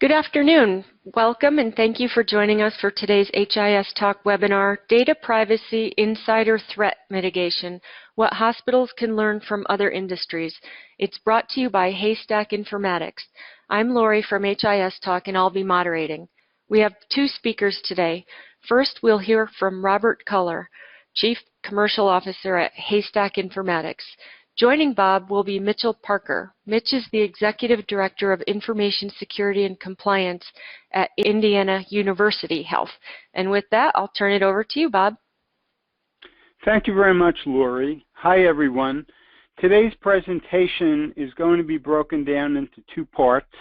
Good afternoon. Welcome and thank you for joining us for today's HIS Talk webinar, Data Privacy Insider Threat Mitigation, What Hospitals Can Learn from Other Industries. It's brought to you by Haystack Informatics. I'm Lori from HIS Talk and I'll be moderating. We have two speakers today. First, we'll hear from Robert Culler, Chief Commercial Officer at Haystack Informatics. Joining Bob will be Mitchell Parker. Mitch is the Executive Director of Information Security and Compliance at Indiana University Health. And with that, I'll turn it over to you, Bob. Thank you very much, Lori. Hi, everyone. Today's presentation is going to be broken down into two parts.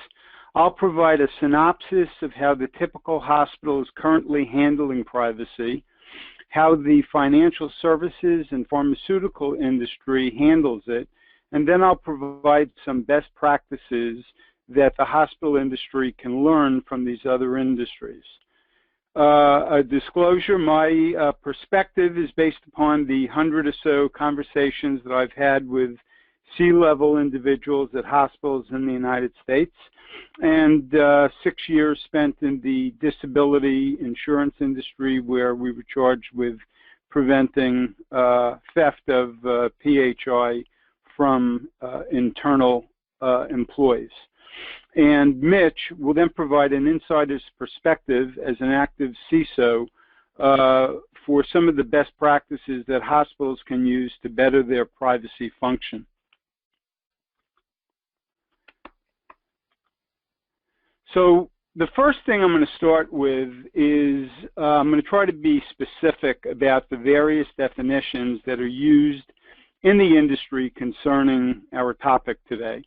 I'll provide a synopsis of how the typical hospital is currently handling privacy, how the financial services and pharmaceutical industry handles it, and then I'll provide some best practices that the hospital industry can learn from these other industries. A disclosure, my perspective is based upon the 100 or so conversations that I've had with C-level individuals at hospitals in the United States, and 6 years spent in the disability insurance industry where we were charged with preventing theft of PHI from internal employees. And Mitch will then provide an insider's perspective as an active CISO for some of the best practices that hospitals can use to better their privacy function. So the first thing I'm going to start with is I'm going to try to be specific about the various definitions that are used in the industry concerning our topic today.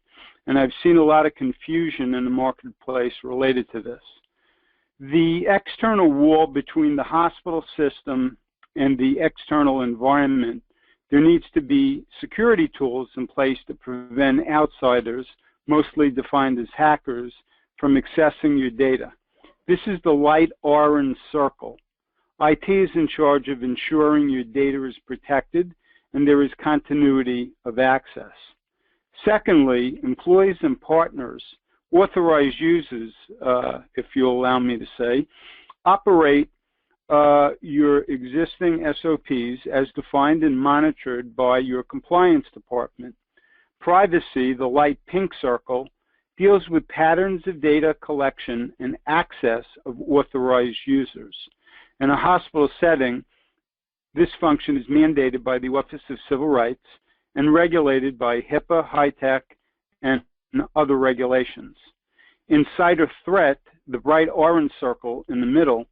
And I've seen a lot of confusion in the marketplace related to this. The external wall between the hospital system and the external environment, there needs to be security tools in place to prevent outsiders, mostly defined as hackers, from accessing your data. This is the light orange circle. IT is in charge of ensuring your data is protected and there is continuity of access. Secondly, employees and partners, authorized users, if you'll allow me to say, operate your existing SOPs as defined and monitored by your compliance department. Privacy, the light pink circle, deals with patterns of data collection and access of authorized users. In a hospital setting, this function is mandated by the Office of Civil Rights and regulated by HIPAA, HITECH, and other regulations. Insider threat, the bright orange circle in the middle,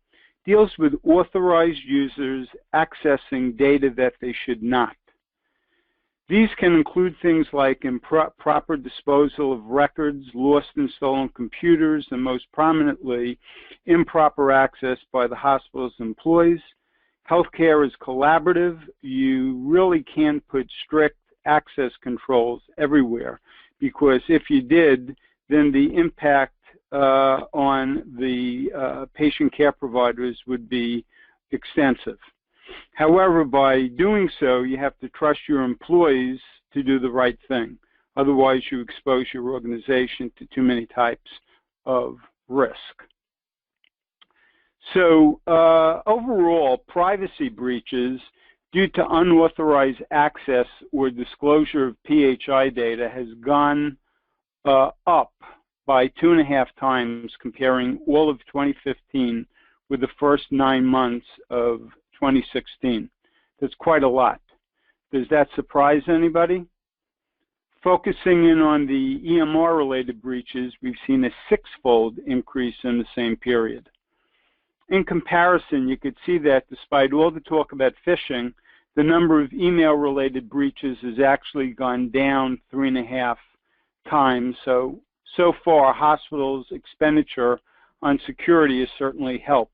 deals with authorized users accessing data that they should not. These can include things like improper disposal of records, lost and stolen computers, and most prominently, improper access by the hospital's employees. Healthcare is collaborative. You really can't put strict access controls everywhere, because if you did, then the impact on the patient care providers would be extensive. However, by doing so, you have to trust your employees to do the right thing. Otherwise, you expose your organization to too many types of risk. So overall, privacy breaches due to unauthorized access or disclosure of PHI data has gone up by 2.5 times, comparing all of 2015 with the first 9 months of 2016. That's quite a lot. Does that surprise anybody? Focusing in on the EMR-related breaches, we've seen a 6-fold increase in the same period. In comparison, you could see that despite all the talk about phishing, the number of email-related breaches has actually gone down 3.5 times. So far, hospitals' expenditure on security has certainly helped.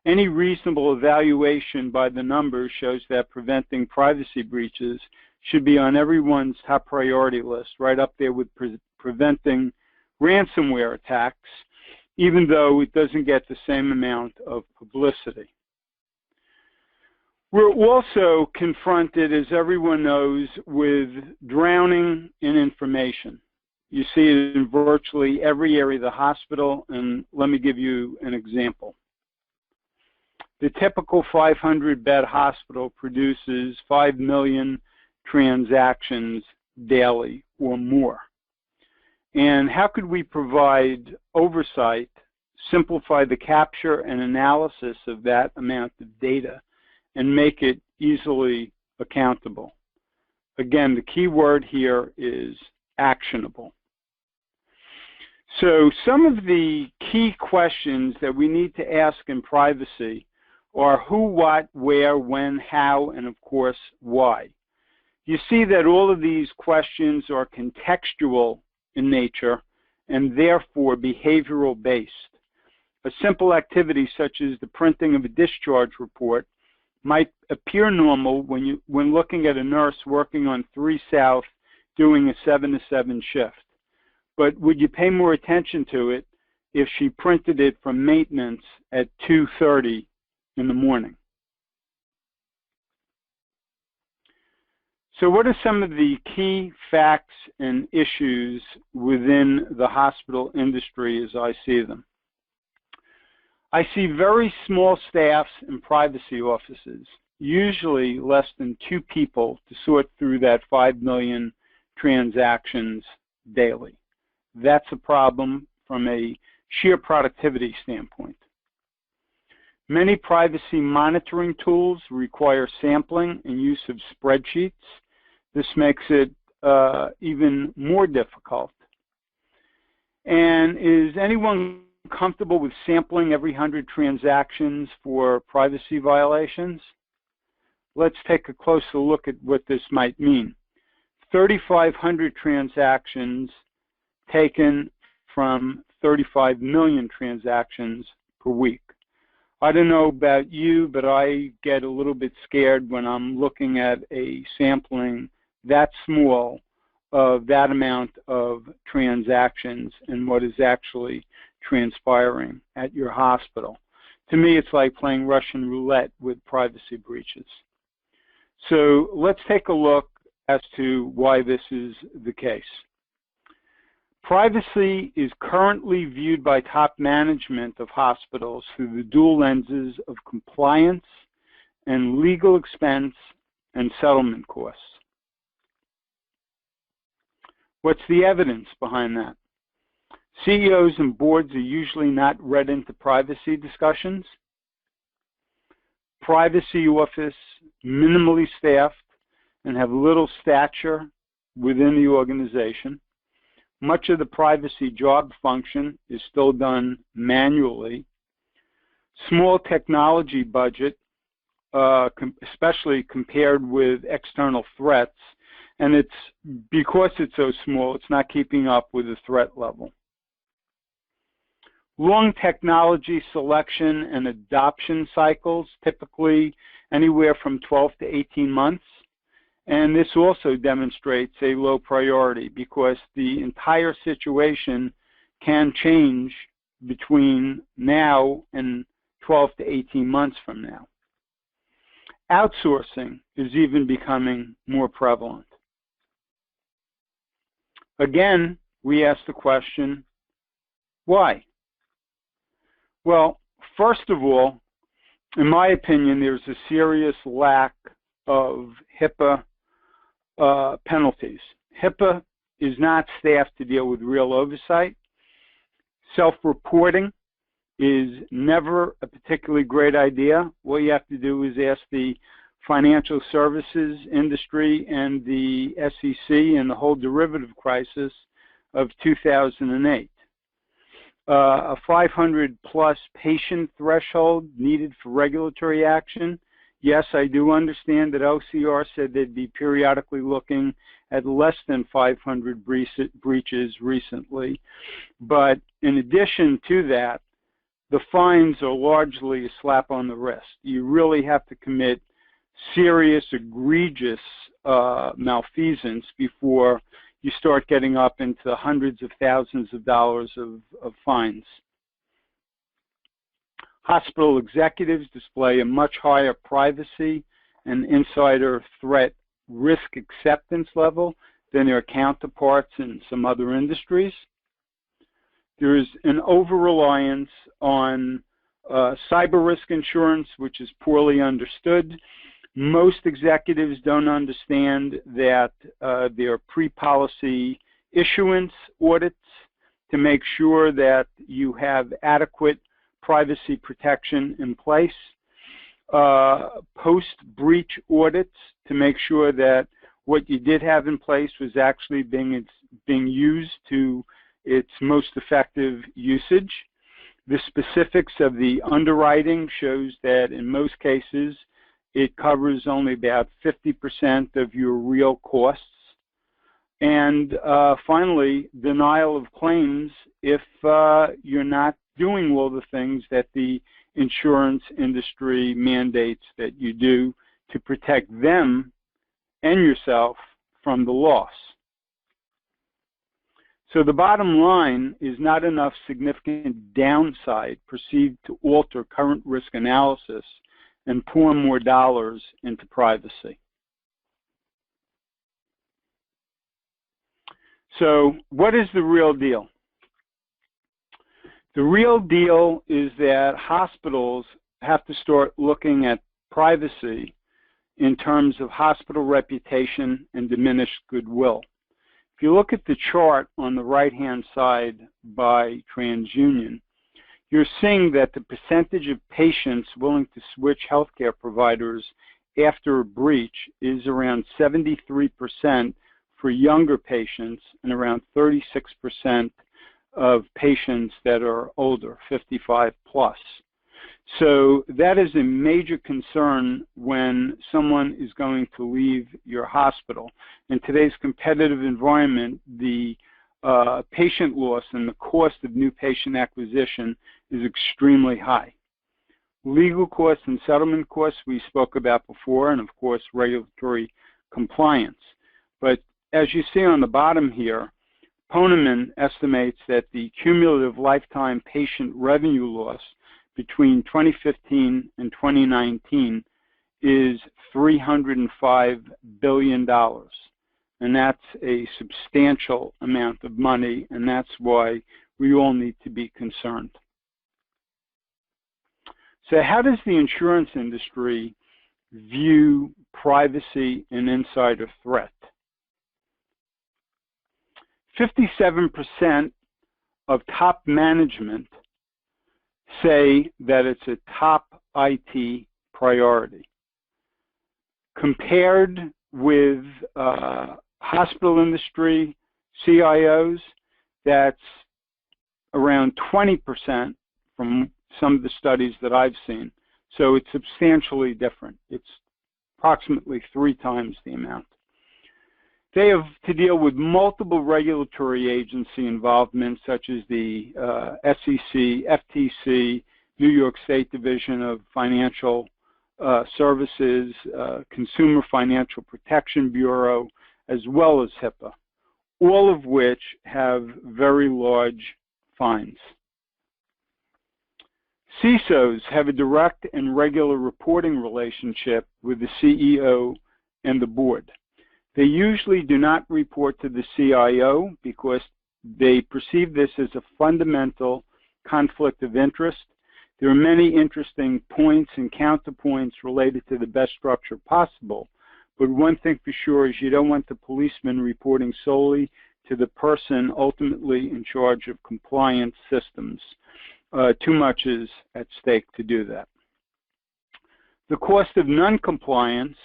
Any reasonable evaluation by the numbers shows that preventing privacy breaches should be on everyone's top priority list, right up there with preventing ransomware attacks, even though it doesn't get the same amount of publicity. We're also confronted, as everyone knows, with drowning in information. You see it in virtually every area of the hospital, and let me give you an example. The typical 500-bed hospital produces 5 million transactions daily or more. And how could we provide oversight, simplify the capture and analysis of that amount of data, and make it easily accountable? Again, the key word here is actionable. So some of the key questions that we need to ask in privacy are who, what, where, when, how, and of course, why. You see that all of these questions are contextual in nature and therefore behavioral based. A simple activity such as the printing of a discharge report might appear normal when looking at a nurse working on 3 South doing a 7 to 7 shift. But would you pay more attention to it if she printed it from maintenance at 2:30 in the morning? So what are some of the key facts and issues within the hospital industry as I see them? I see very small staffs in privacy offices, usually less than 2 people to sort through that 5 million transactions daily. That's a problem from a sheer productivity standpoint. Many privacy monitoring tools require sampling and use of spreadsheets. This makes it even more difficult. And is anyone comfortable with sampling every 100 transactions for privacy violations? Let's take a closer look at what this might mean. 3,500 transactions taken from 35 million transactions per week. I don't know about you, but I get a little bit scared when I'm looking at a sampling that small of that amount of transactions and what is actually transpiring at your hospital. To me, it's like playing Russian roulette with privacy breaches. So let's take a look as to why this is the case. Privacy is currently viewed by top management of hospitals through the dual lenses of compliance and legal expense and settlement costs. What's the evidence behind that? CEOs and boards are usually not read into privacy discussions. Privacy office, minimally staffed, and have little stature within the organization. Much of the privacy job function is still done manually. Small technology budget, especially compared with external threats, and it's because it's so small, it's not keeping up with the threat level. Long technology selection and adoption cycles, typically anywhere from 12 to 18 months. And this also demonstrates a low priority because the entire situation can change between now and 12 to 18 months from now. Outsourcing is even becoming more prevalent. Again, we ask the question, why? Well, first of all, in my opinion, there's a serious lack of HIPAA penalties. HIPAA is not staffed to deal with real oversight. Self-reporting is never a particularly great idea. What you have to do is ask the financial services industry and the SEC and the whole derivative crisis of 2008. A 500-plus patient threshold needed for regulatory action. Yes, I do understand that OCR said they'd be periodically looking at less than 500 breaches recently. But in addition to that, the fines are largely a slap on the wrist. You really have to commit serious, egregious malfeasance before you start getting up into hundreds of thousands of dollars of fines. Hospital executives display a much higher privacy and insider threat risk acceptance level than their counterparts in some other industries. There is an over-reliance on cyber risk insurance, which is poorly understood. Most executives don't understand that there are pre-policy issuance audits to make sure that you have adequate privacy protection in place. Post-breach audits to make sure that what you did have in place was actually being used to its most effective usage. The specifics of the underwriting shows that in most cases it covers only about 50% of your real costs. And finally, denial of claims if you're not doing all the things that the insurance industry mandates that you do to protect them and yourself from the loss. So the bottom line is not enough significant downside perceived to alter current risk analysis and pour more dollars into privacy. So what is the real deal? The real deal is that hospitals have to start looking at privacy in terms of hospital reputation and diminished goodwill. If you look at the chart on the right-hand side by TransUnion, you're seeing that the percentage of patients willing to switch healthcare providers after a breach is around 73% for younger patients and around 36% of patients that are older, 55 plus. So that is a major concern when someone is going to leave your hospital. In today's competitive environment, the patient loss and the cost of new patient acquisition is extremely high. Legal costs and settlement costs we spoke about before, and of course regulatory compliance. But as you see on the bottom here, Poneman estimates that the cumulative lifetime patient revenue loss between 2015 and 2019 is $305 billion. And that's a substantial amount of money, and that's why we all need to be concerned. So how does the insurance industry view privacy and insider threat? 57% of top management say that it's a top IT priority. Compared with hospital industry CIOs, that's around 20% from some of the studies that I've seen. So it's substantially different. It's approximately 3 times the amount. They have to deal with multiple regulatory agency involvement, such as the SEC, FTC, New York State Division of Financial Services, Consumer Financial Protection Bureau, as well as HIPAA, all of which have very large fines. CISOs have a direct and regular reporting relationship with the CEO and the board. They usually do not report to the CIO because they perceive this as a fundamental conflict of interest. There are many interesting points and counterpoints related to the best structure possible, but one thing for sure is you don't want the policeman reporting solely to the person ultimately in charge of compliance systems. Too much is at stake to do that. The cost of non-compliance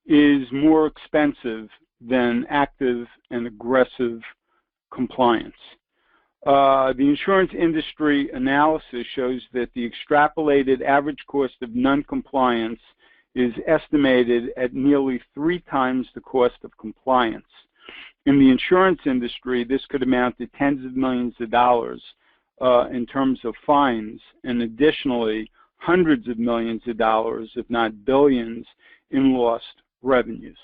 is more expensive than active and aggressive compliance. The insurance industry analysis shows that the extrapolated average cost of non-compliance is estimated at nearly 3 times the cost of compliance. In the insurance industry, this could amount to tens of millions of dollars in terms of fines, and additionally, hundreds of millions of dollars, if not billions, in lost revenues.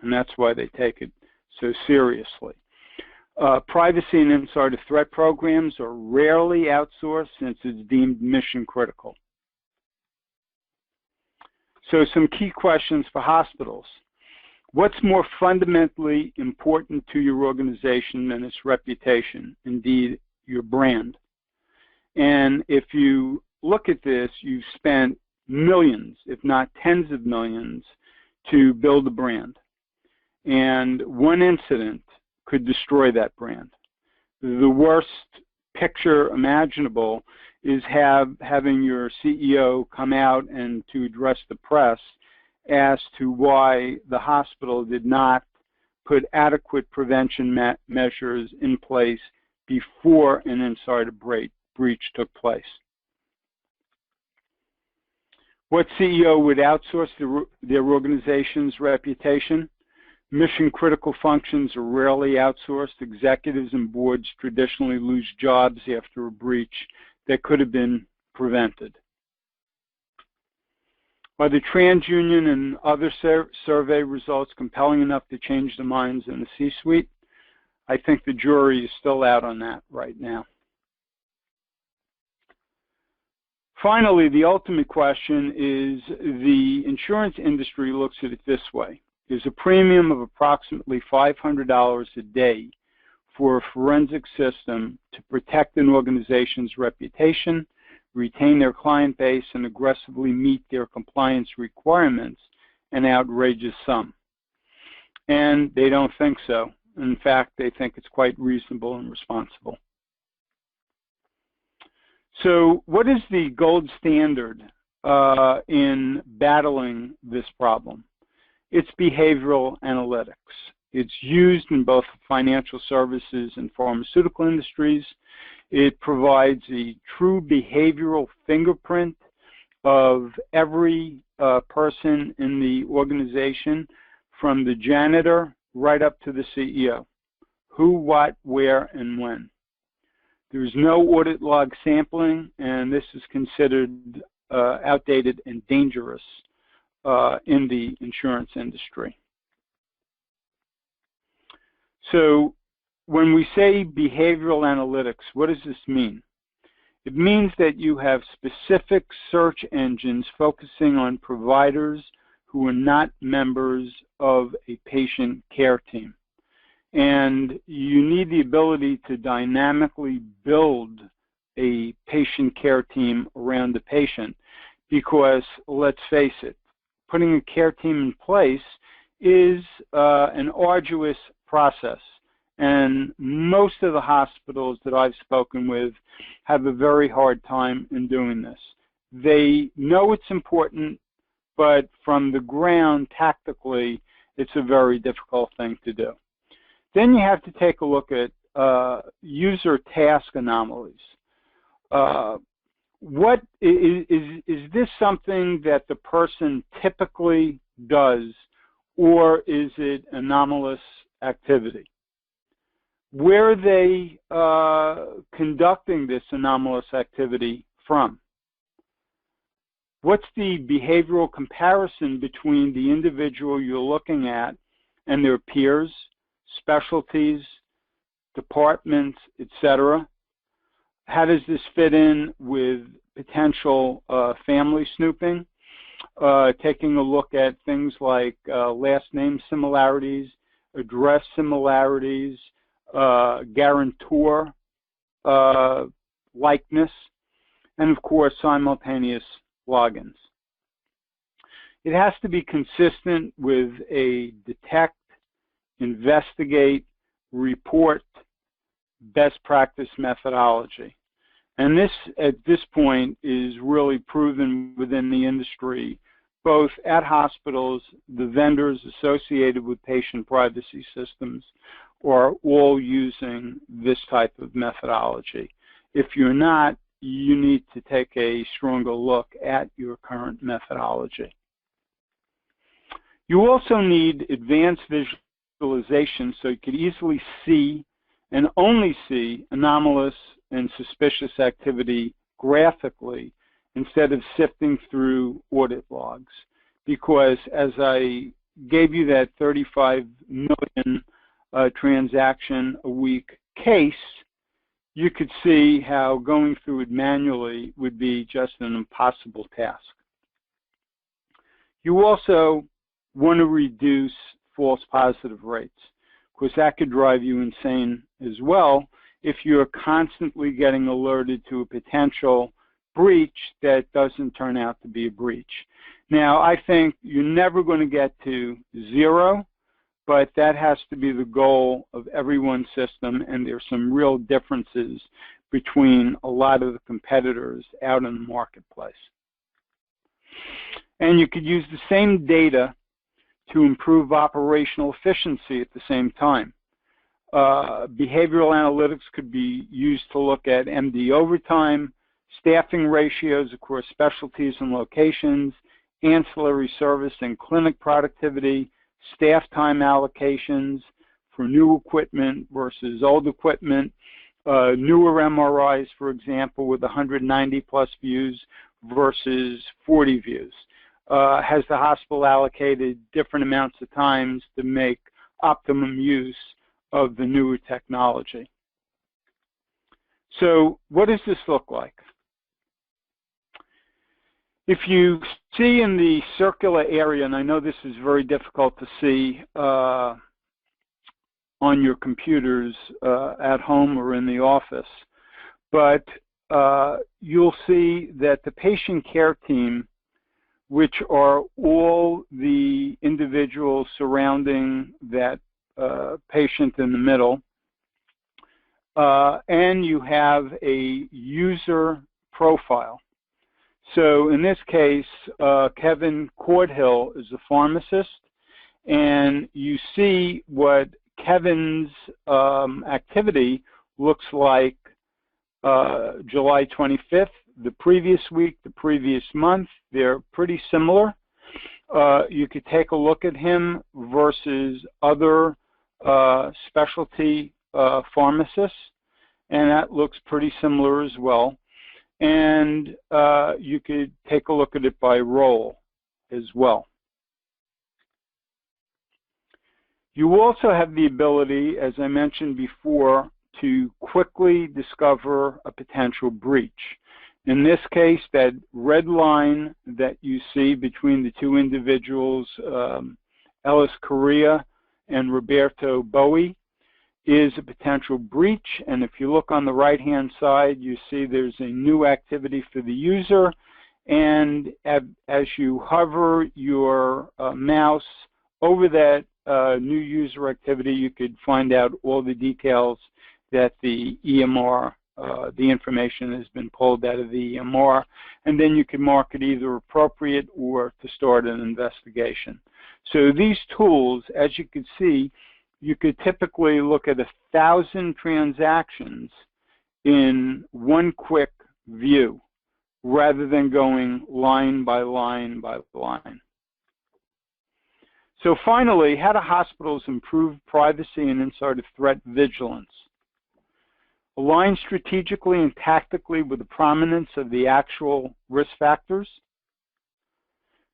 And that's why they take it so seriously. Privacy and insider threat programs are rarely outsourced since it's deemed mission critical. So some key questions for hospitals. What's more fundamentally important to your organization than its reputation, indeed your brand? And if you look at this, you've spent millions, if not tens of millions, to build a brand. And one incident could destroy that brand. The worst picture imaginable is having your CEO come out and to address the press as to why the hospital did not put adequate prevention measures in place before an insider breach took place. What CEO would outsource their organization's reputation? Mission-critical functions are rarely outsourced. Executives and boards traditionally lose jobs after a breach that could have been prevented. Are the TransUnion and other survey results compelling enough to change the minds in the C-suite? I think the jury is still out on that right now. Finally, the ultimate question is the insurance industry looks at it this way. There's a premium of approximately $500 a day for a forensic system to protect an organization's reputation, retain their client base, and aggressively meet their compliance requirements, an outrageous sum. And they don't think so. In fact, they think it's quite reasonable and responsible. So what is the gold standard in battling this problem? It's behavioral analytics. It's used in both financial services and pharmaceutical industries. It provides a true behavioral fingerprint of every person in the organization, from the janitor right up to the CEO. Who, what, where, and when. There's no audit log sampling, and this is considered outdated and dangerous in the insurance industry. So when we say behavioral analytics, what does this mean? It means that you have specific search engines focusing on providers who are not members of a patient care team. And you need the ability to dynamically build a patient care team around the patient, because let's face it, putting a care team in place is an arduous process. And most of the hospitals that I've spoken with have a very hard time in doing this. They know it's important, but from the ground, tactically, it's a very difficult thing to do. Then you have to take a look at user task anomalies. What is this something that the person typically does, or is it anomalous activity? Where are they conducting this anomalous activity from? What's the behavioral comparison between the individual you're looking at and their peers, specialties, departments, etc.? How does this fit in with potential family snooping? Taking a look at things like last name similarities, address similarities, guarantor likeness, and of course simultaneous logins. It has to be consistent with a detect, investigate, report, best practice methodology. And this, at this point, is really proven within the industry, both at hospitals, the vendors associated with patient privacy systems are all using this type of methodology. If you're not, you need to take a stronger look at your current methodology. You also need advanced visualization so you could easily see and only see anomalous and suspicious activity graphically instead of sifting through audit logs. Because as I gave you that 35 million transaction a week case, you could see how going through it manually would be just an impossible task. You also want to reduce false positive rates. Of course, that could drive you insane as well if you're constantly getting alerted to a potential breach that doesn't turn out to be a breach. Now, I think you're never going to get to zero, but that has to be the goal of everyone's system, and there's some real differences between a lot of the competitors out in the marketplace. And you could use the same data to improve operational efficiency at the same time. Behavioral analytics could be used to look at MD overtime, staffing ratios across specialties and locations, ancillary service and clinic productivity, staff time allocations for new equipment versus old equipment, newer MRIs, for example, with 190 plus views versus 40 views. Has the hospital allocated different amounts of times to make optimum use of the newer technology? So what does this look like? If you see in the circular area, and I know this is very difficult to see on your computers at home or in the office, but you'll see that the patient care team, which are all the individuals surrounding that patient in the middle, and you have a user profile. So in this case, Kevin Cordhill is a pharmacist, and you see what Kevin's activity looks like July 25th, the previous week, the previous month. They're pretty similar. You could take a look at him versus other specialty pharmacists, and that looks pretty similar as well. And you could take a look at it by role as well. You also have the ability, as I mentioned before, to quickly discover a potential breach. In this case, that red line that you see between the two individuals, Ellis Correa and Roberto Bowie, is a potential breach. And if you look on the right-hand side, you see there's a new activity for the user. And as you hover your mouse over that new user activity, you could find out all the details that the EMR, the information has been pulled out of the EMR, and then you can mark it either appropriate or to start an investigation. So these tools, as you can see, you could typically look at 1,000 transactions in one quick view, rather than going line by line by line. So finally, how do hospitals improve privacy and insider threat vigilance? Align strategically and tactically with the prominence of the actual risk factors.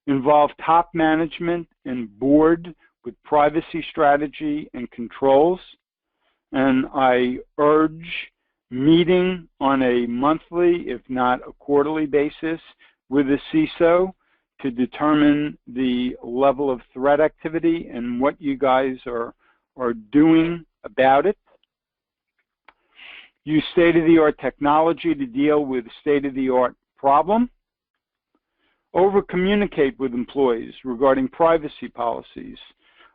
Involve top management and board with privacy strategy and controls. And I urge meeting on a monthly, if not a quarterly basis with a CISO to determine the level of threat activity and what you guys are doing about it. Use state-of-the-art technology to deal with state-of-the-art problem. Over-communicate with employees regarding privacy policies.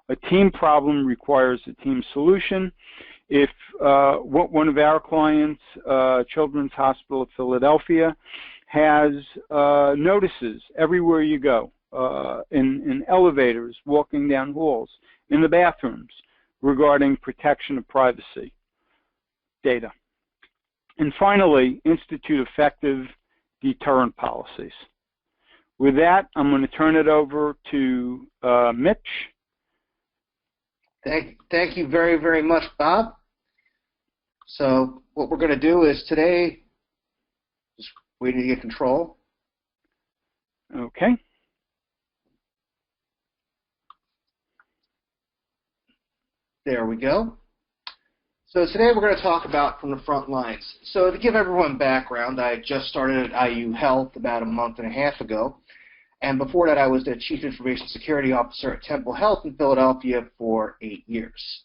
A team problem requires a team solution. If one of our clients, Children's Hospital of Philadelphia, has notices everywhere you go, in elevators, walking down halls, in the bathrooms, regarding protection of privacy data. And finally, institute effective deterrent policies. With that, I'm going to turn it over to Mitch. Thank you very, very much, Bob. So what we're going to do is today, just waiting to get control. Okay. There we go. So today we're going to talk about from the front lines. So to give everyone background, I just started at IU Health about a month and a half ago. And before that, I was the Chief Information Security Officer at Temple Health in Philadelphia for 8 years.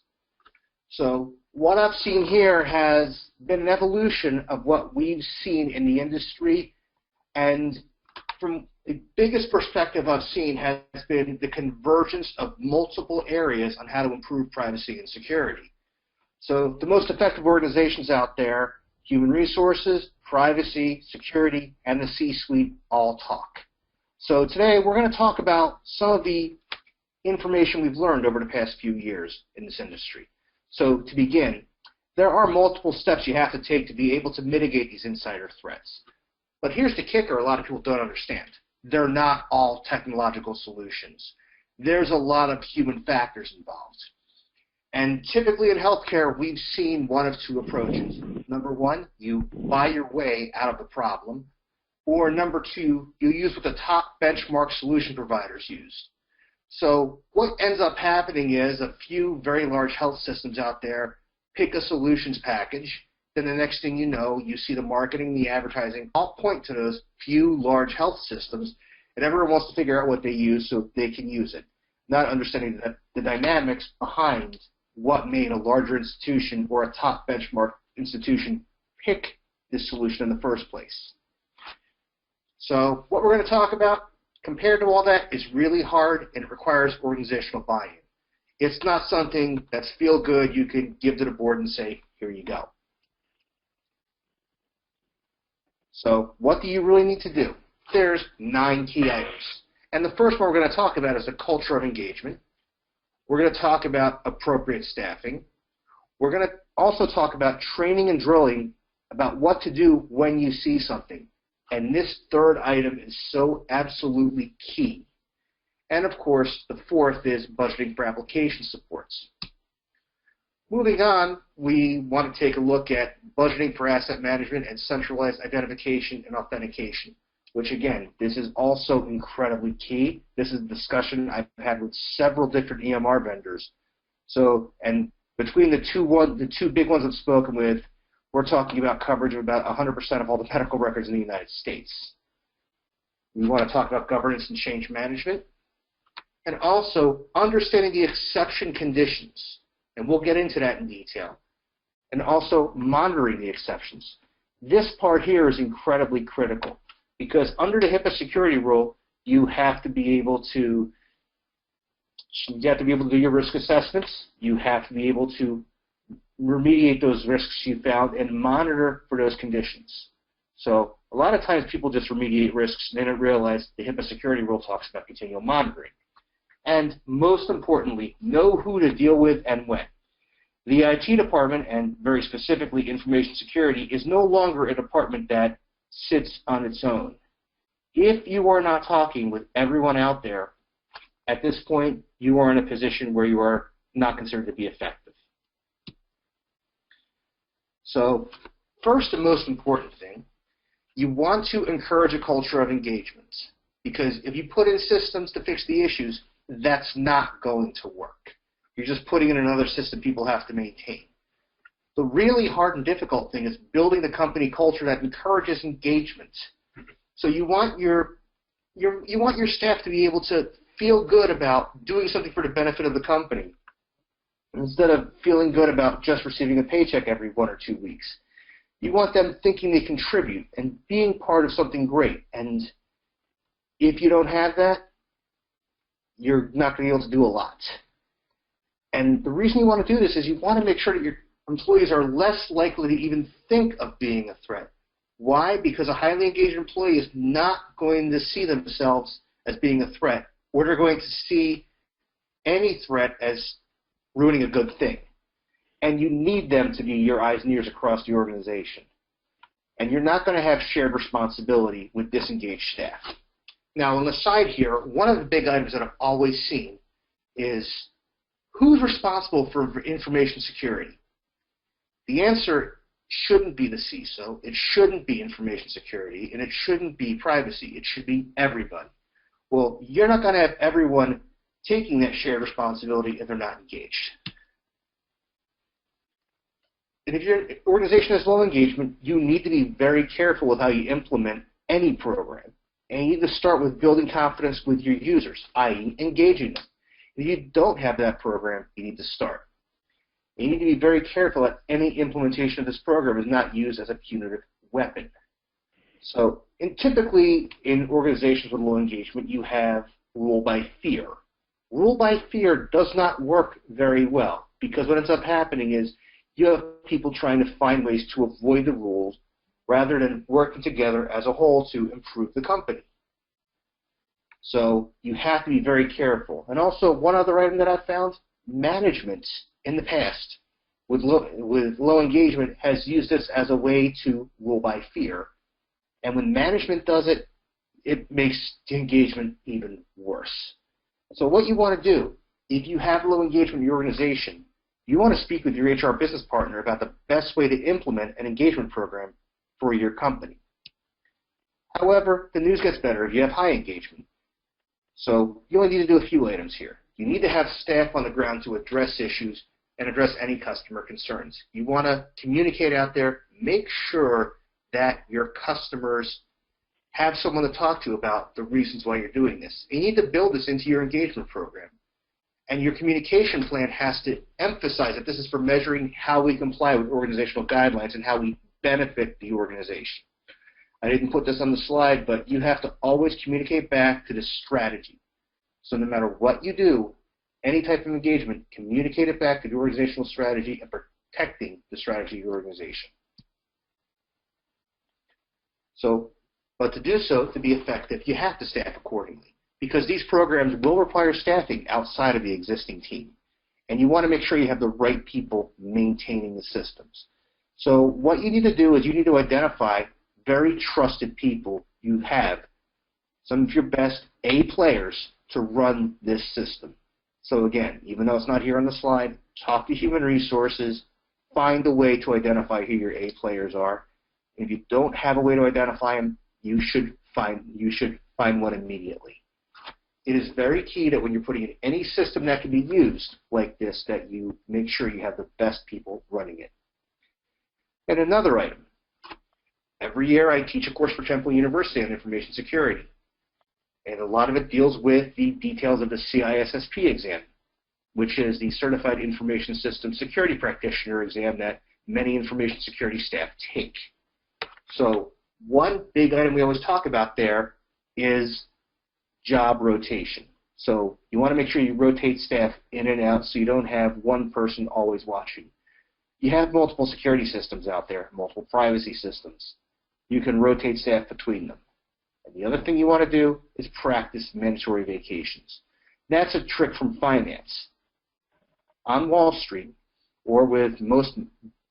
So what I've seen here has been an evolution of what we've seen in the industry, and from the biggest perspective I've seen has been the convergence of multiple areas on how to improve privacy and security. So the most effective organizations out there, human resources, privacy, security, and the C-suite all talk. So today we're going to talk about some of the information we've learned over the past few years in this industry. So to begin, there are multiple steps you have to take to be able to mitigate these insider threats. But here's the kicker a lot of people don't understand. They're not all technological solutions. There's a lot of human factors involved. And typically in healthcare, we've seen one of two approaches. Number one, you buy your way out of the problem. Or number two, you use what the top benchmark solution providers use. So what ends up happening is a few very large health systems out there pick a solutions package. Then the next thing you know, you see the marketing, the advertising, all point to those few large health systems, and everyone wants to figure out what they use so they can use it, not understanding the dynamics behind what made a larger institution or a top benchmark institution pick this solution in the first place. So what we're going to talk about, compared to all that, is really hard, and it requires organizational buy-in. It's not something that's feel good you can give to the board and say, here you go. So what do you really need to do? There's 9 key items. And the first one we're going to talk about is a culture of engagement. We're going to talk about appropriate staffing. We're going to also talk about training and drilling about what to do when you see something. And this third item is so absolutely key. And of course, the fourth is budgeting for application supports. Moving on, we want to take a look at budgeting for asset management and centralized identification and authentication, which again, this is also incredibly key. This is a discussion I've had with several different EMR vendors. So, and between the two big ones I've spoken with, we're talking about coverage of about 100% of all the medical records in the United States. We want to talk about governance and change management, and also understanding the exception conditions. And we'll get into that in detail. And also monitoring the exceptions. This part here is incredibly critical because under the HIPAA security rule, you have to be able to do your risk assessments. You have to be able to remediate those risks you found and monitor for those conditions. So a lot of times people just remediate risks and they don't realize the HIPAA security rule talks about continual monitoring. And most importantly, know who to deal with and when. The IT department, and very specifically information security, is no longer a department that sits on its own. If you are not talking with everyone out there, at this point, you are in a position where you are not considered to be effective. So, first and most important thing, you want to encourage a culture of engagement. Because if you put in systems to fix the issues, that's not going to work. You're just putting in another system people have to maintain. The really hard and difficult thing is building the company culture that encourages engagement. So you want your staff to be able to feel good about doing something for the benefit of the company instead of feeling good about just receiving a paycheck every 1 or 2 weeks. You want them thinking they contribute and being part of something great. And if you don't have that, you're not going to be able to do a lot. And the reason you want to do this is you want to make sure that your employees are less likely to even think of being a threat. Why? Because a highly engaged employee is not going to see themselves as being a threat, or they're going to see any threat as ruining a good thing. And you need them to be your eyes and ears across the organization. And you're not going to have shared responsibility with disengaged staff. Now, on the side here, one of the big items that I've always seen is who's responsible for information security? The answer shouldn't be the CISO, it shouldn't be information security, and it shouldn't be privacy. It should be everybody. Well, you're not going to have everyone taking that shared responsibility if they're not engaged. And if your organization has low engagement, you need to be very careful with how you implement any program. And you need to start with building confidence with your users, i.e. engaging them. If you don't have that program, you need to start. You need to be very careful that any implementation of this program is not used as a punitive weapon. So typically in organizations with low engagement, you have rule by fear. Rule by fear does not work very well because what ends up happening is you have people trying to find ways to avoid the rules rather than working together as a whole to improve the company. So you have to be very careful. And also one other item that I found, management in the past with low engagement has used this as a way to rule by fear. And when management does it, it makes the engagement even worse. So what you want to do, if you have low engagement in your organization, you want to speak with your HR business partner about the best way to implement an engagement program for your company. However, the news gets better if you have high engagement. So you only need to do a few items here. You need to have staff on the ground to address issues and address any customer concerns. You want to communicate out there, make sure that your customers have someone to talk to about the reasons why you're doing this. You need to build this into your engagement program. And your communication plan has to emphasize that this is for measuring how we comply with organizational guidelines and how we benefit the organization. I didn't put this on the slide, but you have to always communicate back to the strategy. So no matter what you do, any type of engagement, communicate it back to the organizational strategy and protecting the strategy of your organization. So, but to do so, to be effective, you have to staff accordingly because these programs will require staffing outside of the existing team. And you want to make sure you have the right people maintaining the systems. So what you need to do is you need to identify very trusted people you have, some of your best A players to run this system. So again, even though it's not here on the slide, talk to human resources, find a way to identify who your A players are. If you don't have a way to identify them, you should find one immediately. It is very key that when you're putting in any system that can be used like this, that you make sure you have the best people running it. And another item, every year I teach a course for Temple University on information security. And a lot of it deals with the details of the CISSP exam, which is the Certified Information System Security Practitioner exam that many information security staff take. So one big item we always talk about there is job rotation. So you want to make sure you rotate staff in and out so you don't have one person always watching. You have multiple security systems out there, multiple privacy systems. You can rotate staff between them. And the other thing you want to do is practice mandatory vacations. That's a trick from finance. On Wall Street, or with most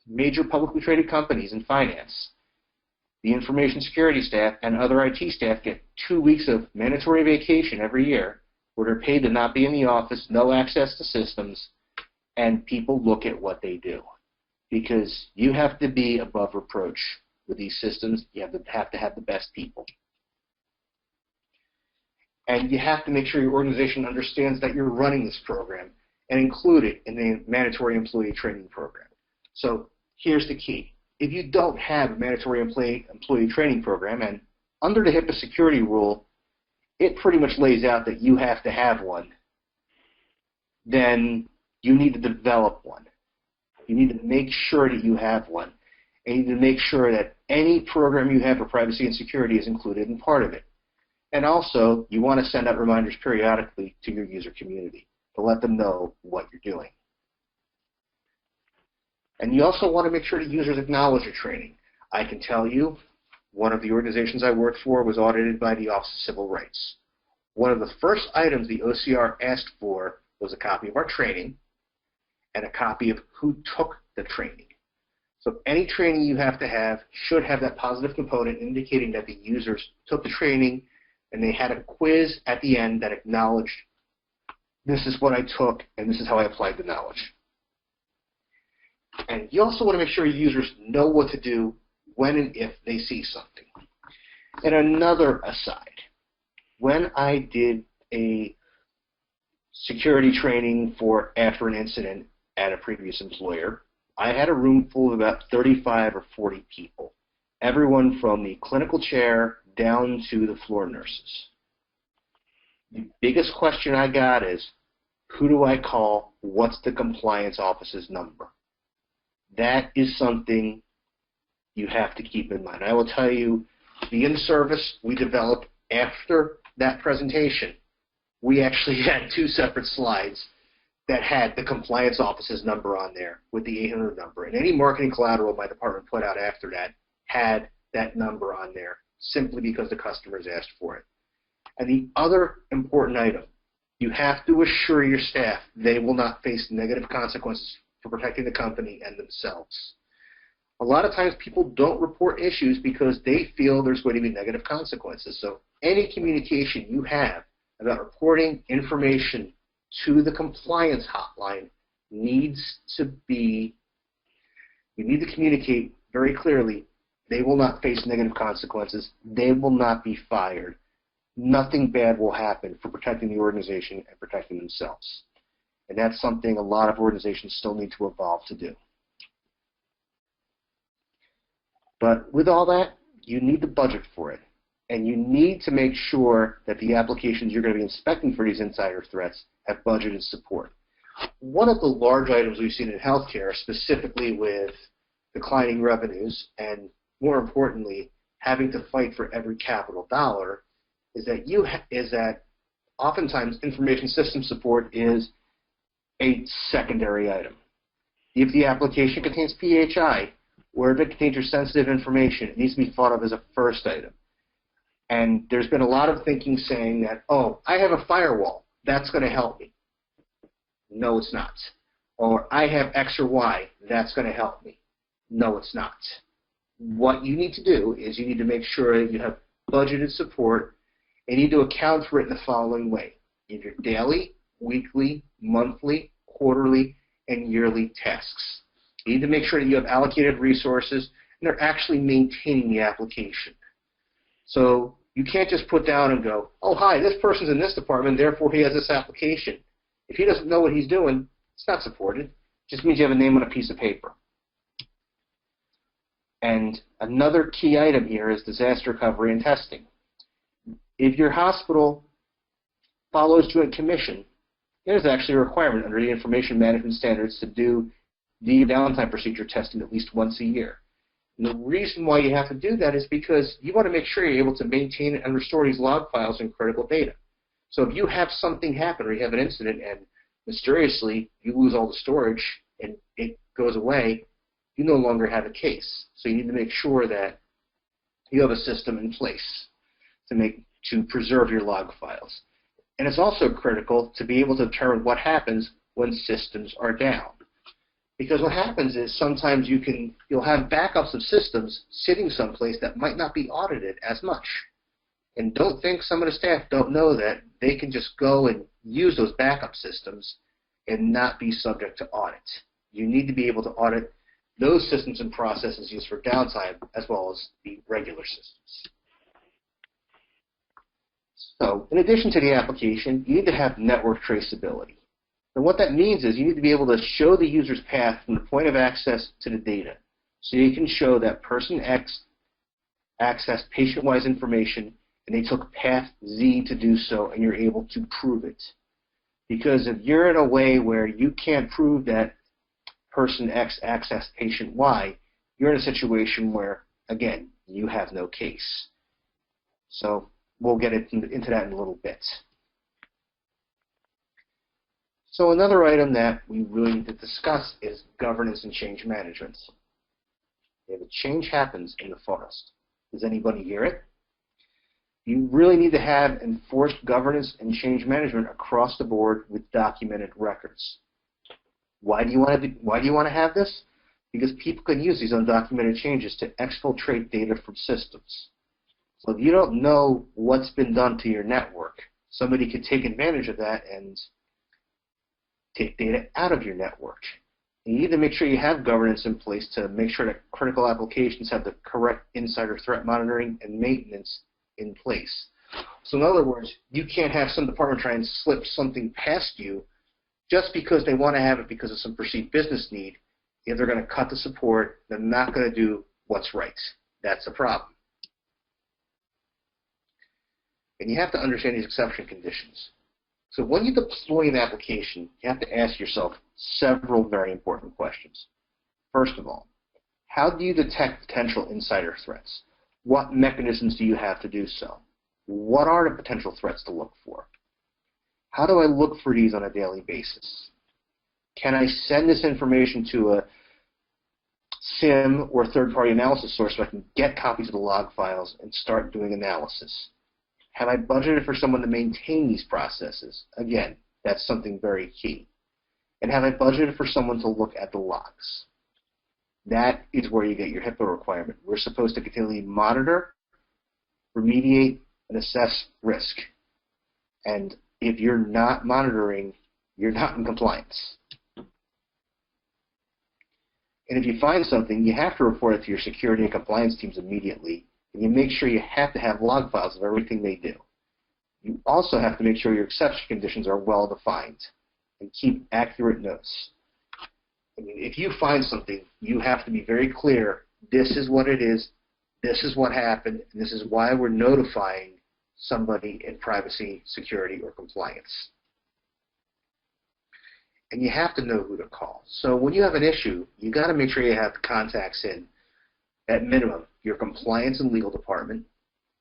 major publicly traded companies in finance, the information security staff and other IT staff get 2 weeks of mandatory vacation every year where they're paid to not be in the office, no access to systems, and people look at what they do. Because you have to be above reproach with these systems. You have to have the best people. And you have to make sure your organization understands that you're running this program and include it in the mandatory employee training program. So here's the key. If you don't have a mandatory employee training program, and under the HIPAA security rule, it pretty much lays out that you have to have one, then you need to develop one. You need to make sure that you have one. And you need to make sure that any program you have for privacy and security is included in part of it. And also, you want to send out reminders periodically to your user community to let them know what you're doing. And you also want to make sure that users acknowledge your training. I can tell you, one of the organizations I worked for was audited by the Office of Civil Rights. One of the first items the OCR asked for was a copy of our training and a copy of who took the training. So any training you have to have should have that positive component indicating that the users took the training and they had a quiz at the end that acknowledged this is what I took and this is how I applied the knowledge. And you also want to make sure your users know what to do when and if they see something. And another aside, when I did a security training for after an incident at a previous employer, I had a room full of about 35 or 40 people. Everyone from the clinical chair down to the floor nurses. The biggest question I got is, who do I call? What's the compliance officer's number? That is something you have to keep in mind. I will tell you, the in-service we developed after that presentation, we actually had 2 separate slides that had the compliance officer's number on there with the 800 number. And any marketing collateral my department put out after that had that number on there simply because the customers asked for it. And the other important item, you have to assure your staff they will not face negative consequences for protecting the company and themselves. A lot of times people don't report issues because they feel there's going to be negative consequences. So any communication you have about reporting information to the compliance hotline needs to be, you need to communicate very clearly, they will not face negative consequences, they will not be fired. Nothing bad will happen for protecting the organization and protecting themselves. And that's something a lot of organizations still need to evolve to do. But with all that, you need to budget for it. And you need to make sure that the applications you're going to be inspecting for these insider threats have budgeted support. One of the large items we've seen in healthcare, specifically with declining revenues and, more importantly, having to fight for every capital dollar, is that oftentimes information system support is a secondary item. If the application contains PHI, or if it contains your sensitive information, it needs to be thought of as a first item. And there's been a lot of thinking saying that, oh, I have a firewall, that's going to help me. No, it's not. Or I have X or Y, that's going to help me. No, it's not. What you need to do is you need to make sure that you have budgeted support, and you need to account for it in the following way. You have your daily, weekly, monthly, quarterly, and yearly tasks. You need to make sure that you have allocated resources and they're actually maintaining the application. So you can't just put down and go, oh, hi, this person's in this department, therefore he has this application. If he doesn't know what he's doing, it's not supported. It just means you have a name on a piece of paper. And another key item here is disaster recovery and testing. If your hospital follows Joint Commission, there's actually a requirement under the information management standards to do the downtime procedure testing at least once a year. And the reason why you have to do that is because you want to make sure you're able to maintain and restore these log files and critical data. So if you have something happen or you have an incident and mysteriously you lose all the storage and it goes away, you no longer have a case. So you need to make sure that you have a system in place to preserve your log files. And it's also critical to be able to determine what happens when systems are down. Because what happens is sometimes you'll have backups of systems sitting someplace that might not be audited as much. And don't think some of the staff don't know that they can just go and use those backup systems and not be subject to audit. You need to be able to audit those systems and processes used for downtime as well as the regular systems. So in addition to the application, you need to have network traceability. And what that means is you need to be able to show the user's path from the point of access to the data. So you can show that person X accessed patient-wise information and they took path Z to do so, and you're able to prove it. Because if you're in a way where you can't prove that person X accessed patient Y, you're in a situation where, again, you have no case. So we'll get into that in a little bit. So another item that we really need to discuss is governance and change management. If a change happens in the forest, does anybody hear it? You really need to have enforced governance and change management across the board with documented records. Why do you want to have this? Because people can use these undocumented changes to exfiltrate data from systems. So if you don't know what's been done to your network, somebody could take advantage of that and take data out of your network. You need to make sure you have governance in place to make sure that critical applications have the correct insider threat monitoring and maintenance in place. So in other words, you can't have some department try and slip something past you just because they want to have it because of some perceived business need. If they're going to cut the support, they're not going to do what's right. That's a problem. And you have to understand these exception conditions. So when you deploy an application, you have to ask yourself several very important questions. First of all, how do you detect potential insider threats? What mechanisms do you have to do so? What are the potential threats to look for? How do I look for these on a daily basis? Can I send this information to a SIM or third-party analysis source so I can get copies of the log files and start doing analysis? Have I budgeted for someone to maintain these processes? Again, that's something very key. And have I budgeted for someone to look at the logs? That is where you get your HIPAA requirement. We're supposed to continually monitor, remediate, and assess risk. And if you're not monitoring, you're not in compliance. And if you find something, you have to report it to your security and compliance teams immediately. And you make sure you have to have log files of everything they do. You also have to make sure your exception conditions are well defined and keep accurate notes. I mean, if you find something, you have to be very clear, this is what it is, this is what happened, and this is why we're notifying somebody in privacy, security, or compliance. And you have to know who to call. So when you have an issue, you got to make sure you have the contacts in, at minimum, your compliance and legal department,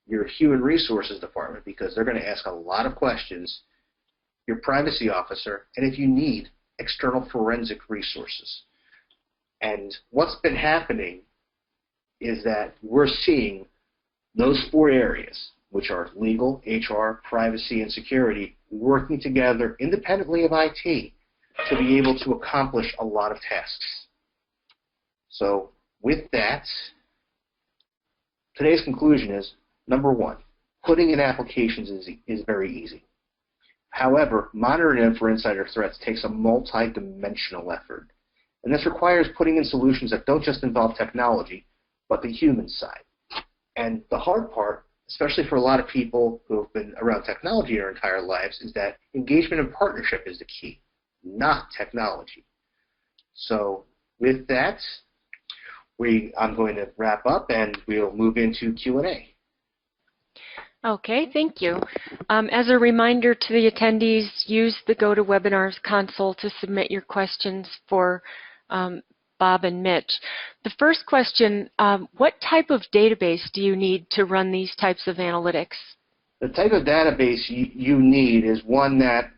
your human resources department, because they're going to ask a lot of questions, your privacy officer, and if you need, external forensic resources. And what's been happening is that we're seeing those 4 areas, which are legal, HR, privacy, and security, working together independently of IT to be able to accomplish a lot of tasks. So with that, today's conclusion is, number 1, putting in applications is very easy. However, monitoring them for insider threats takes a multi-dimensional effort. And this requires putting in solutions that don't just involve technology, but the human side. And the hard part, especially for a lot of people who have been around technology their entire lives, is that engagement and partnership is the key, not technology. So with that, I'm going to wrap up and we'll move into Q&A. Okay, thank you. As a reminder to the attendees, use the GoToWebinars console to submit your questions for Bob and Mitch. The first question, what type of database do you need to run these types of analytics? The type of database you need is one that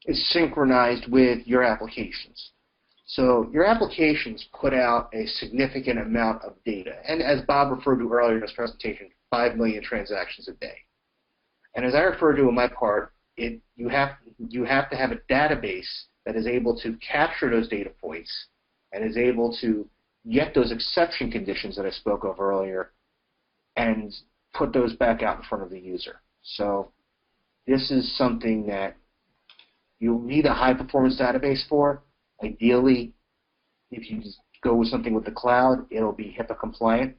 is synchronized with your applications. So your applications put out a significant amount of data. And as Bob referred to earlier in his presentation, 5 million transactions a day. And as I referred to in my part, you have to have a database that is able to capture those data points and is able to get those exception conditions that I spoke of earlier and put those back out in front of the user. So this is something that you'll need a high-performance database for. Ideally, if you go with something with the cloud, it'll be HIPAA compliant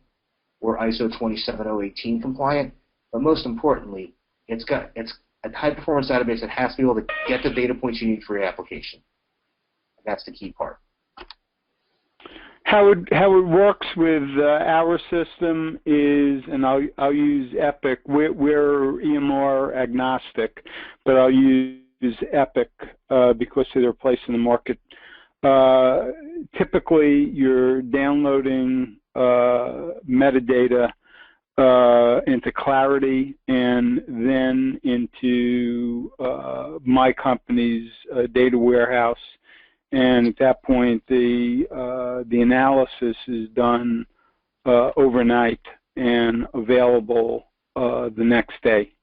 or ISO 27018 compliant. But most importantly, it's a high-performance database that has to be able to get the data points you need for your application. And that's the key part. How it works with our system is, and I'll use Epic. We're EMR agnostic, but I'll use Epic because of their place in the market. Typically, you're downloading metadata into Clarity and then into my company's data warehouse. And at that point, the analysis is done overnight and available the next day.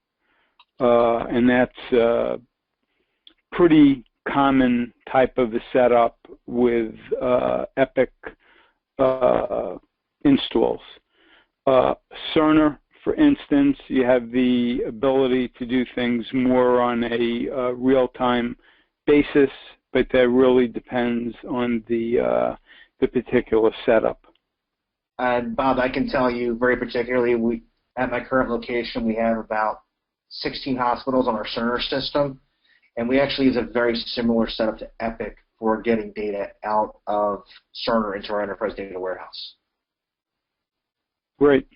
And that's pretty common type of a setup with Epic installs. Cerner, for instance, you have the ability to do things more on a real-time basis, but that really depends on the particular setup. Bob, I can tell you very particularly, at my current location, we have about 16 hospitals on our Cerner system, and we actually use a very similar setup to Epic for getting data out of Cerner into our enterprise data warehouse. Great.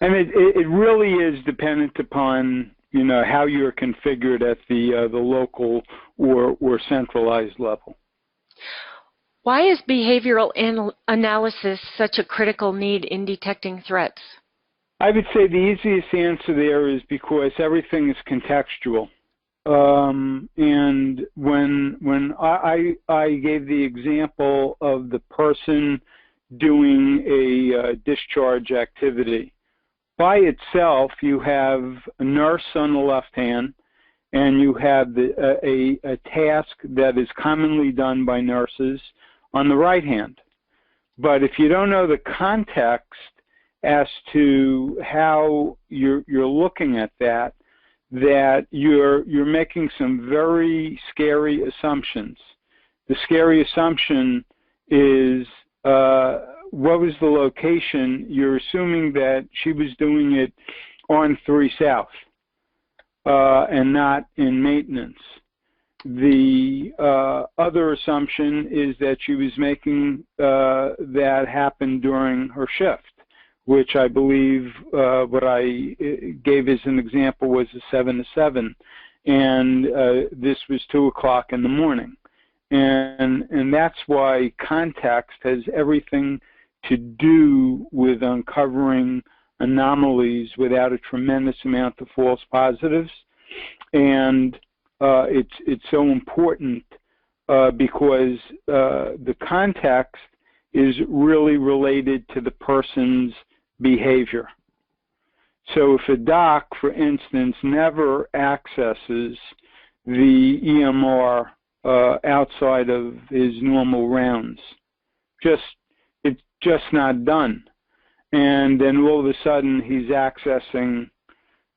And it really is dependent upon, you know, how you're configured at the local or centralized level. Why is behavioral analysis such a critical need in detecting threats? I would say the easiest answer there is because everything is contextual. And when I gave the example of the person doing a discharge activity, by itself you have a nurse on the left hand, and you have a task that is commonly done by nurses on the right hand. But if you don't know the context as to how you're looking at that, you're making some very scary assumptions. The scary assumption is what was the location? You're assuming that she was doing it on 3 South and not in maintenance. The other assumption is that she was making that happen during her shift, which I believe what I gave as an example was a 7 to 7, and this was 2 o'clock in the morning. And that's why context has everything to do with uncovering anomalies without a tremendous amount of false positives. And it's so important because the context is really related to the person's behavior. So if a doc, for instance, never accesses the EMR outside of his normal rounds, it's just not done. And then all of a sudden he's accessing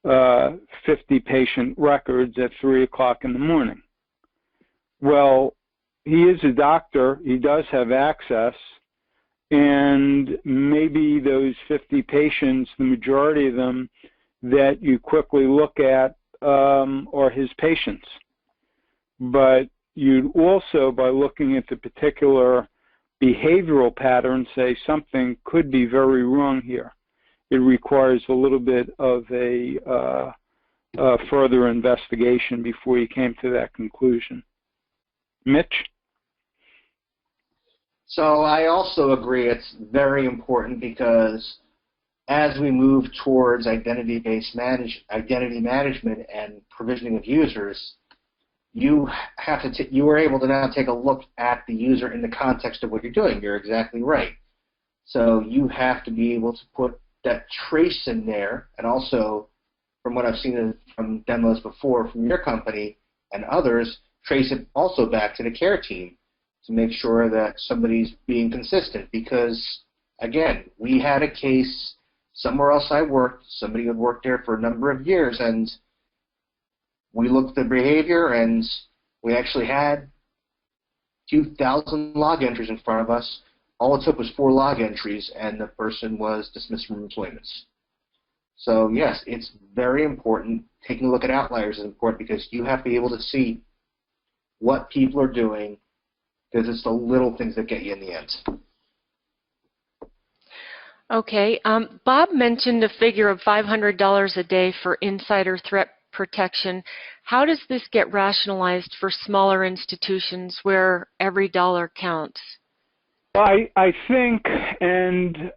50 patient records at 3 o'clock in the morning. Well, he is a doctor, he does have access, and maybe those 50 patients, the majority of them that you quickly look at are his patients. But you'd also, by looking at the particular behavioral pattern, say something could be very wrong here. It requires a little bit of a further investigation before you came to that conclusion. Mitch? So I also agree it's very important because as we move towards identity-based identity management and provisioning of users, you are able to now take a look at the user in the context of what you're doing. You're exactly right. So you have to be able to put that trace in there, and also, from what I've seen from demos before from your company and others, trace it also back to the care team to make sure that somebody's being consistent. Because, again, we had a case somewhere else I worked, somebody had worked there for a number of years, and we looked at the behavior, and we actually had a few thousand log entries in front of us. All it took was 4 log entries, and the person was dismissed from employment. So, yes, it's very important. Taking a look at outliers is important because you have to be able to see what people are doing, because it's the little things that get you in the end. Okay. Bob mentioned a figure of $500 a day for insider threat protection. How does this get rationalized for smaller institutions where every dollar counts? I think, and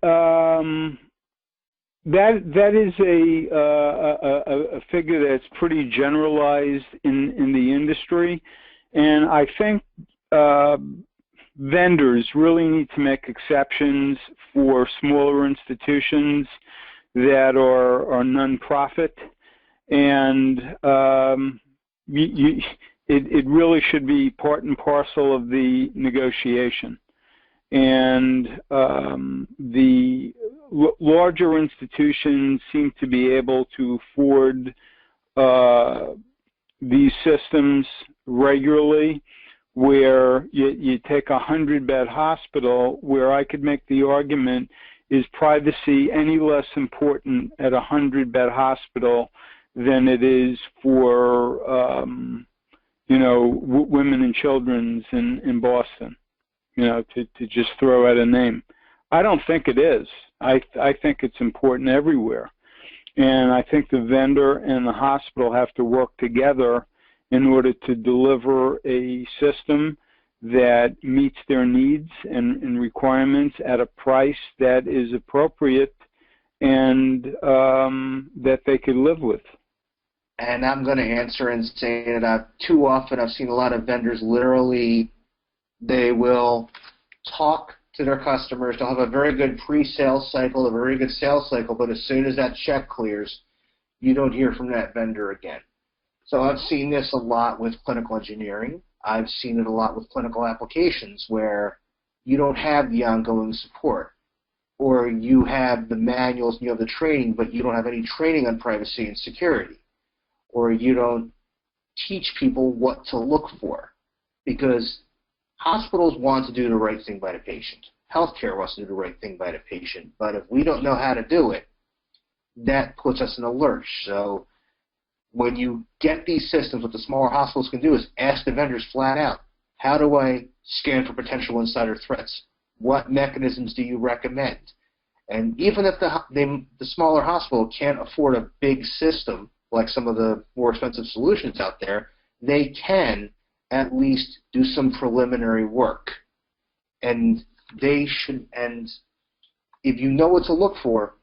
that is a figure that's pretty generalized in the industry, and I think vendors really need to make exceptions for smaller institutions that are nonprofit, and it really should be part and parcel of the negotiation. And the larger institutions seem to be able to afford these systems regularly, where you take a 100-bed hospital, where I could make the argument, is privacy any less important at a 100-bed hospital than it is for women and children's in Boston? To just throw out a name. I don't think it is. I think it's important everywhere. And I think the vendor and the hospital have to work together in order to deliver a system that meets their needs and requirements at a price that is appropriate and that they could live with. And I'm going to answer and say that too often I've seen a lot of vendors literally, they will talk to their customers. They'll have a very good pre-sales cycle, a very good sales cycle, but as soon as that check clears, you don't hear from that vendor again. So I've seen this a lot with clinical engineering. I've seen it a lot with clinical applications where you don't have the ongoing support, or you have the manuals and you have the training, but you don't have any training on privacy and security, or you don't teach people what to look for, because hospitals want to do the right thing by the patient. Healthcare wants to do the right thing by the patient, but if we don't know how to do it, that puts us in a lurch. So when you get these systems, what the smaller hospitals can do is ask the vendors flat out, how do I scan for potential insider threats? What mechanisms do you recommend? And even if the smaller hospital can't afford a big system, like some of the more expensive solutions out there, they can at least do some preliminary work. And they should, and if you know what to look for,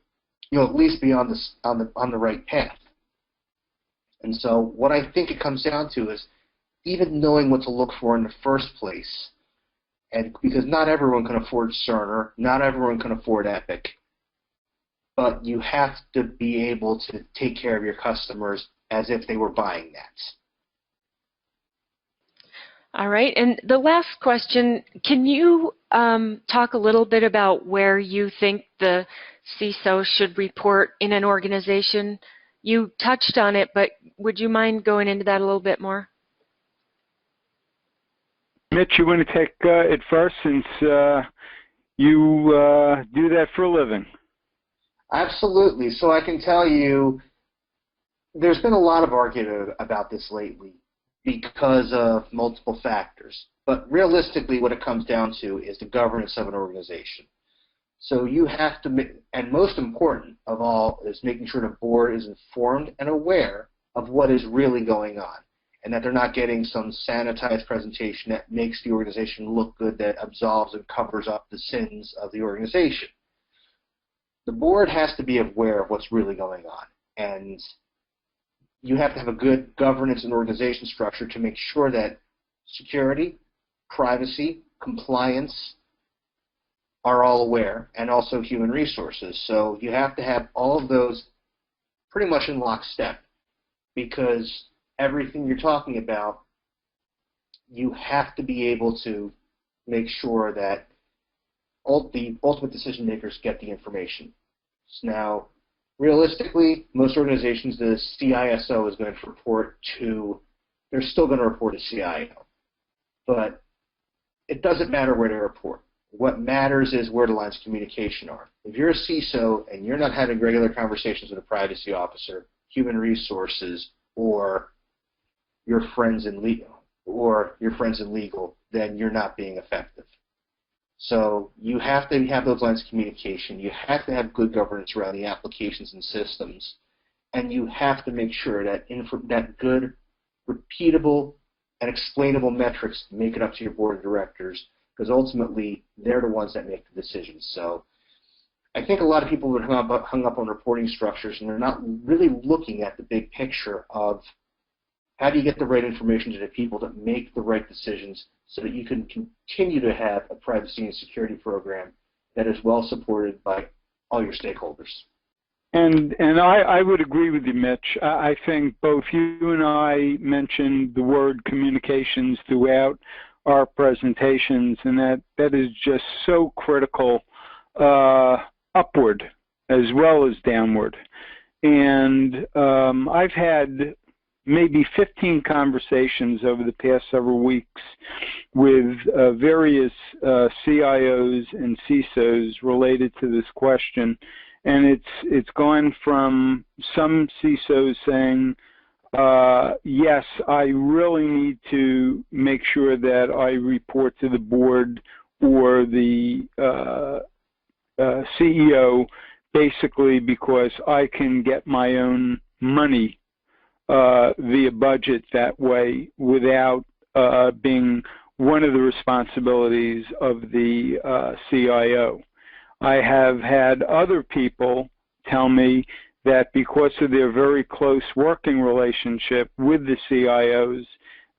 you'll at least be on the right path. And so what I think it comes down to is even knowing what to look for in the first place, and because not everyone can afford Cerner, not everyone can afford Epic, but you have to be able to take care of your customers as if they were buying that. All right, and the last question, can you talk a little bit about where you think the CISO should report in an organization? You touched on it, but would you mind going into that a little bit more? Mitch, you want to take it first, since you do that for a living? Absolutely. So I can tell you there's been a lot of argument about this lately because of multiple factors. But realistically, what it comes down to is the governance of an organization. So you have to, and most important of all, is making sure the board is informed and aware of what is really going on, and that they're not getting some sanitized presentation that makes the organization look good, that absolves and covers up the sins of the organization. The board has to be aware of what's really going on, and you have to have a good governance and organization structure to make sure that security, privacy, compliance are all aware, and also human resources. So you have to have all of those pretty much in lockstep, because everything you're talking about, you have to be able to make sure that the ultimate decision makers get the information. So now, realistically, most organizations, the CISO is going to report to, they're still going to report to CIO. But it doesn't matter where they report. What matters is where the lines of communication are. If you're a CISO and you're not having regular conversations with a privacy officer, human resources, or your friends in legal, then you're not being effective. So you have to have those lines of communication. You have to have good governance around the applications and systems, and you have to make sure that that good, repeatable, and explainable metrics make it up to your board of directors, because ultimately they're the ones that make the decisions. So I think a lot of people are hung up on reporting structures, and they're not really looking at the big picture of how do you get the right information to the people that make the right decisions so that you can continue to have a privacy and security program that is well supported by all your stakeholders. And I would agree with you, Mitch. I think both you and I mentioned the word communications throughout our presentations, and that is just so critical, upward as well as downward. And I've had maybe 15 conversations over the past several weeks with various CIOs and CISOs related to this question. And it's gone from some CISOs saying, yes, I really need to make sure that I report to the board or the CEO basically because I can get my own money via budget that way without being one of the responsibilities of the CIO. I have had other people tell me that because of their very close working relationship with the CIOs,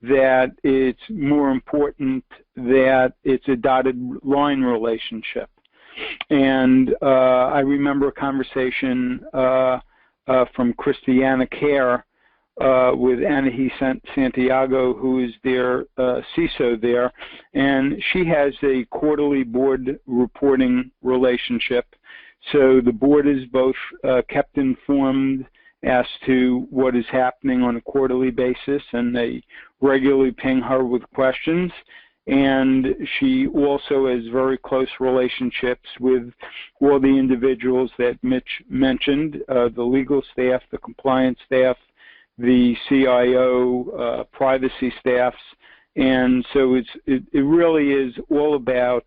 that it's more important that it's a dotted line relationship. And I remember a conversation from Christiana Care with Anahi Santiago, who is their CISO there, and she has a quarterly board reporting relationship. So the board is both kept informed as to what is happening on a quarterly basis, and they regularly ping her with questions. And she also has very close relationships with all the individuals that Mitch mentioned, the legal staff, the compliance staff, the CIO, privacy staffs. And so it really is all about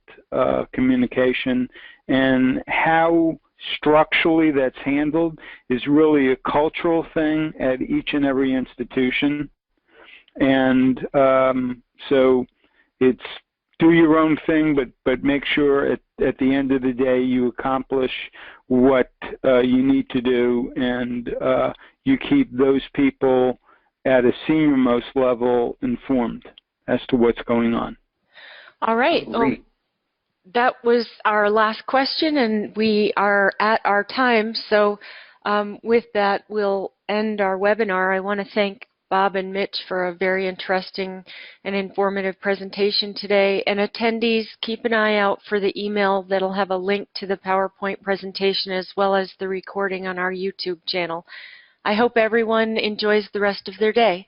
communication, and how structurally that's handled is really a cultural thing at each and every institution. And so it's do your own thing, but make sure at the end of the day you accomplish what you need to do, and you keep those people at a senior-most level informed as to what's going on. All right. Well, that was our last question, and we are at our time. So with that, we'll end our webinar. I want to thank Bob and Mitch for a very interesting and informative presentation today. And attendees, keep an eye out for the email that'll have a link to the PowerPoint presentation as well as the recording on our YouTube channel. I hope everyone enjoys the rest of their day.